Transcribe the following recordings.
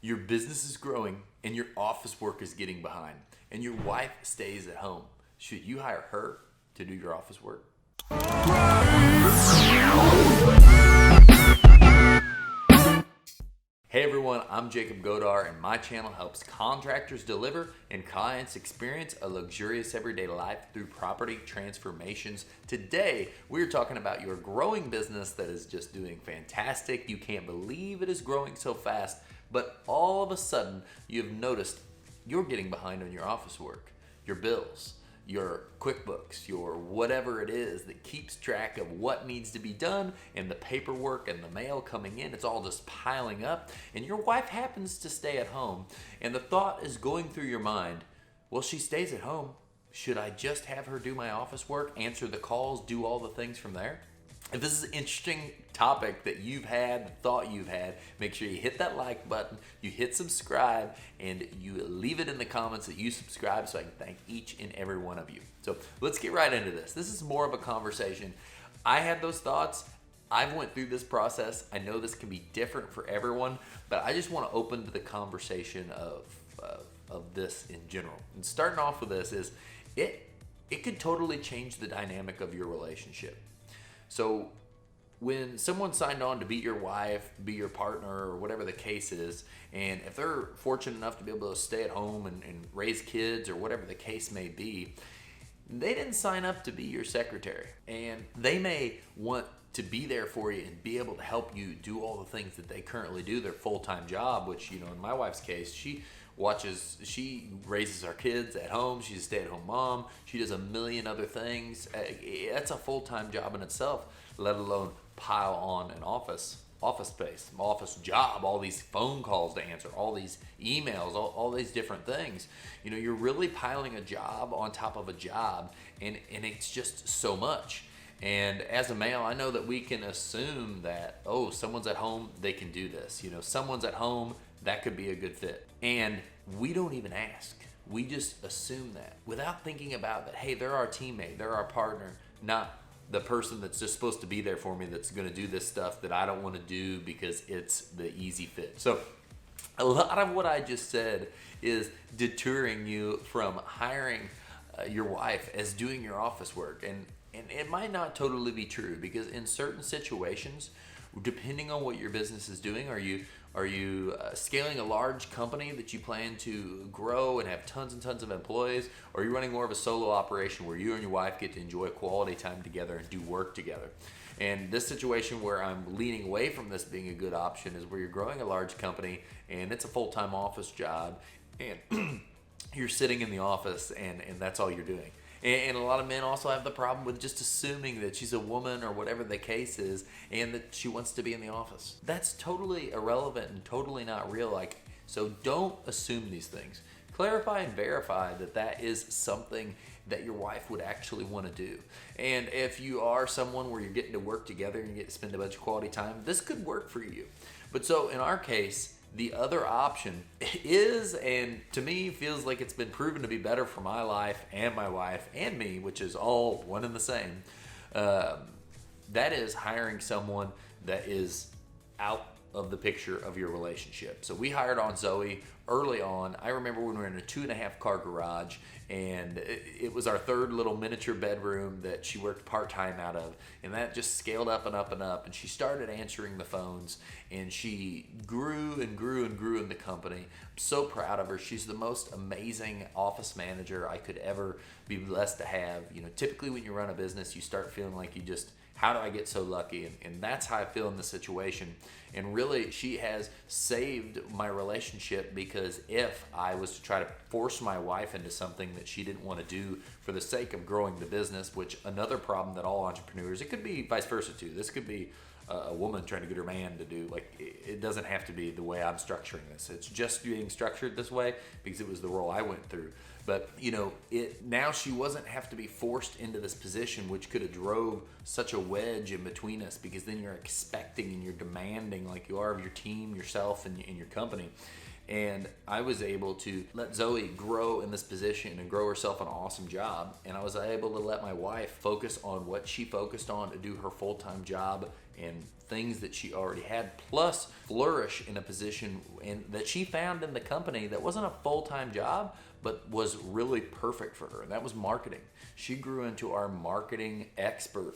Your business is growing and your office work is getting behind, and your wife stays at home. Should you hire her to do your office work? Hey everyone, I'm Jacob Godar, and my channel helps contractors deliver and clients experience a luxurious everyday life through property transformations. Today, we're talking about your growing business that is just doing fantastic. You can't believe it is growing so fast, but all of a sudden, you've noticed you're getting behind on your office work, your bills, your QuickBooks, your whatever it is that keeps track of what needs to be done, and the paperwork and the mail coming in, it's all just piling up, and your wife happens to stay at home, and the thought is going through your mind, well, she stays at home. Should I just have her do my office work, answer the calls, do all the things from there? If this is an interesting topic that you've had, thought you've had, make sure you hit that like button, you hit subscribe, and you leave it in the comments that you subscribe so I can thank each and every one of you. So let's get right into this. This is more of a conversation. I had those thoughts. I've went through this process. I know this can be different for everyone, but I just want to open to the conversation of this in general. And starting off with this is it could totally change the dynamic of your relationship. So when someone signed on to be your wife, be your partner, or whatever the case is, and if they're fortunate enough to be able to stay at home and raise kids or whatever the case may be, they didn't sign up to be your secretary. And they may want to be there for you and be able to help you do all the things that they currently do, their full-time job, which, in my wife's case, she raises our kids at home. She's a stay-at-home mom. She does a million other things. That's a full-time job in itself, let alone pile on an office space, office job, all these phone calls to answer, all these emails, all these different things. You're really piling a job on top of a job, and it's just so much. And as a male, I know that we can assume that, someone's at home, they can do this. Someone's at home, that could be a good fit. And we don't even ask. We just assume that without thinking about that, hey, they're our teammate, they're our partner, not the person that's just supposed to be there for me that's going to do this stuff that I don't want to do because it's the easy fit. So a lot of what I just said is deterring you from hiring your wife as doing your office work. And it might not totally be true, because in certain situations, depending on what your business is doing, are you scaling a large company that you plan to grow and have tons and tons of employees, or are you running more of a solo operation where you and your wife get to enjoy quality time together and do work together? And this situation where I'm leaning away from this being a good option is where you're growing a large company and it's a full-time office job, and you're sitting in the office and that's all you're doing. And a lot of men also have the problem with just assuming that she's a woman or whatever the case is and that she wants to be in the office. That's totally irrelevant and totally not real. So don't assume these things. Clarify and verify that that is something that your wife would actually want to do. And if you are someone where you're getting to work together and you get to spend a bunch of quality time, this could work for you. But so in our case, the other option is, and to me feels like it's been proven to be better for my life and my wife and me, which is all one and the same, that is hiring someone that is out of the picture of your relationship. So we hired on Zoe early on. I remember when we were in a 2.5 car garage, and it was our third little miniature bedroom that she worked part-time out of, and that just scaled up and up and up, and she started answering the phones, and she grew and grew and grew in the company. I'm so proud of her. She's the most amazing office manager I could ever be blessed to have. Typically when you run a business, you start feeling like how do I get so lucky? And that's how I feel in this situation. And really, she has saved my relationship, because if I was to try to force my wife into something that she didn't want to do for the sake of growing the business, which another problem that all entrepreneurs, it could be vice versa too. This could be a woman trying to get her man to do, it doesn't have to be the way I'm structuring this. It's just being structured this way because it was the role I went through. But now she wasn't have to be forced into this position, which could have drove such a wedge in between us, because then you're expecting and you're demanding like you are of your team, yourself, and your company. And I was able to let Zoe grow in this position and grow herself an awesome job. And I was able to let my wife focus on what she focused on to do her full-time job and things that she already had, plus flourish in a position that she found in the company that wasn't a full-time job, but was really perfect for her, and that was marketing. She grew into our marketing expert.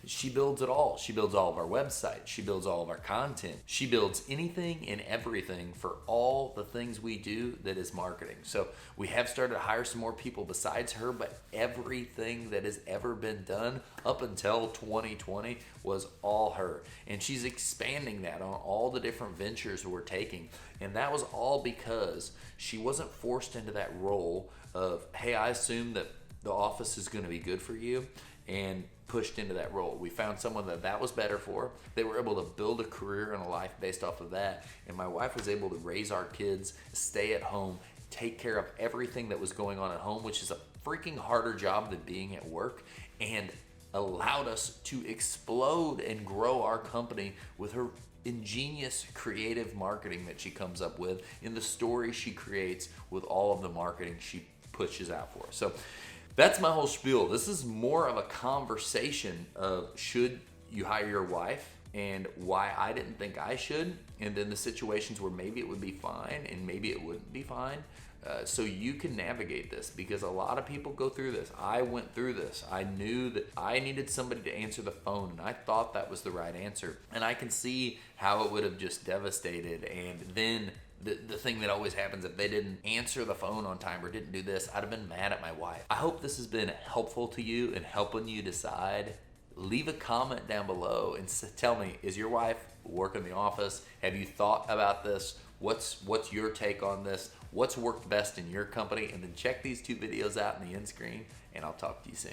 She builds it all. She builds all of our websites. She builds all of our content. She builds anything and everything for all the things we do that is marketing. So we have started to hire some more people besides her, but everything that has ever been done up until 2020 was all her. And she's expanding that on all the different ventures we're taking. And that was all because she wasn't forced into that role of, hey, I assume that the office is going to be good for you, and pushed into that role. We found someone that was better for. They were able to build a career and a life based off of that. And my wife was able to raise our kids, stay at home, take care of everything that was going on at home, which is a freaking harder job than being at work, and allowed us to explode and grow our company with her ingenious creative marketing that she comes up with in the story she creates with all of the marketing she pushes out for us. So that's my whole spiel. This is more of a conversation of should you hire your wife and why I didn't think I should, and then the situations where maybe it would be fine and maybe it wouldn't be fine. So you can navigate this, because a lot of people go through this. I went through this. I knew that I needed somebody to answer the phone, and I thought that was the right answer. And I can see how it would have just devastated. And then the thing that always happens, if they didn't answer the phone on time or didn't do this, I'd have been mad at my wife. I hope this has been helpful to you in helping you decide. Leave a comment down below and tell me, is your wife working the office? Have you thought about this? What's your take on this? What's worked best in your company? And then check these 2 videos out in the end screen, and I'll talk to you soon.